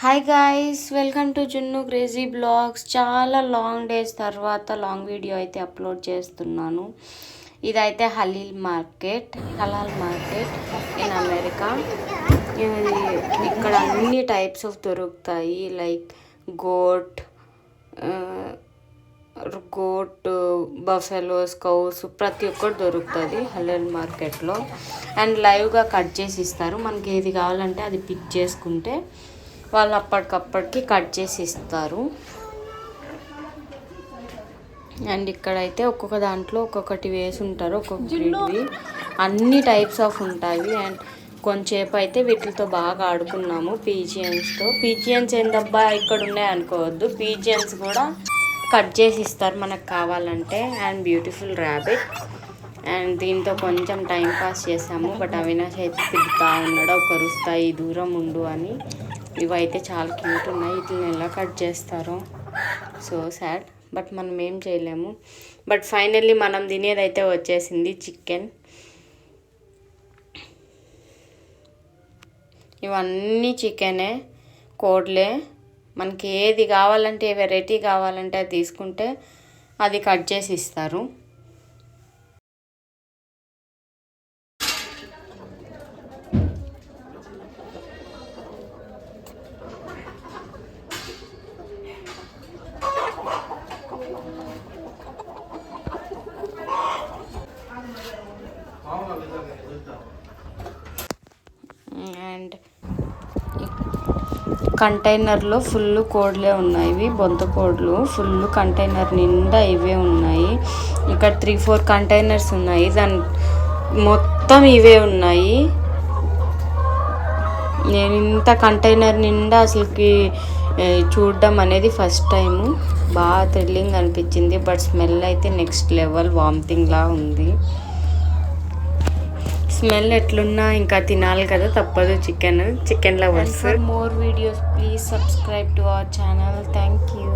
Hi guys, welcome to జున్ను crazy blogs. చాలా long days తర్వాత లాంగ్ వీడియో అయితే అప్లోడ్ చేస్తున్నాను. ఇదైతే హలాల్ మార్కెట్ ఇన్ అమెరికా. ఇక్కడ అన్ని టైప్స్ ఆఫ్ దొరుకుతాయి, లైక్ గోట్, బఫెలోస్, కౌస్, ప్రతి ఒక్కటి దొరుకుతుంది హలాల్ మార్కెట్లో. అండ్ లైవ్గా కట్ చేసి ఇస్తారు. మనకి ఏది కావాలంటే అది పిక్ చేసుకుంటే వాళ్ళు అప్పటికప్పటికి కట్ చేసి ఇస్తారు. అండ్ ఇక్కడైతే ఒక్కొక్క దాంట్లో ఒక్కొక్కటి వేసి ఉంటారు, ఒక్కొక్కటివి అన్ని టైప్స్ ఆఫ్ ఉంటాయి. అండ్ కొంచెంసేపు అయితే వీటితో బాగా ఆడుకున్నాము పీజియన్స్తో. పీజియన్స్ ఏందబ్బా ఇక్కడ ఉన్నాయి అనుకోవద్దు, పీజియన్స్ కూడా కట్ చేసి ఇస్తారు మనకు కావాలంటే. And beautiful rabbit. అండ్ దీంతో కొంచెం టైం పాస్ చేసాము. బట్ అవినాష్ అయితే తిరుగుతూ ఉన్నాడు, కరుస్తాయి దూరం ఉండు అని. ఇవైతే చాలా క్యూట్ ఉన్నాయి. వీటిని ఎలా కట్ చేస్తారో, సో సాడ్. బట్ మనం ఏం చేయలేము. బట్ ఫైనల్లీ మనం తినేదైతే వచ్చేసింది చికెన్. ఇవన్నీ చికెనే, కోడ్లే. మనకి ఏది కావాలంటే, ఏ వెరైటీ కావాలంటే అది తీసుకుంటే అది కట్ చేసి ఇస్తారు. అండ్ కంటైనర్లో ఫుల్ కోడ్లే ఉన్నాయి, బొంత కోడ్లు ఫుల్ కంటైనర్ నిండా ఇవే ఉన్నాయి. ఇక్కడ 3-4 కంటైనర్స్ ఉన్నాయి, దాని మొత్తం ఇవే ఉన్నాయి. నేను ఇంత కంటైనర్ నిండా అసలుకి చూడడం అనేది ఫస్ట్ టైము. బాగా థ్రిల్లింగ్ అనిపించింది. బట్ స్మెల్ అయితే నెక్స్ట్ లెవెల్, వామిటింగ్ లా ఉంది. స్మెల్ ఎట్లున్నా ఇంకా తినాలి కదా, తప్పదు. Chicken lovers. For more videos please subscribe to our channel. Thank you.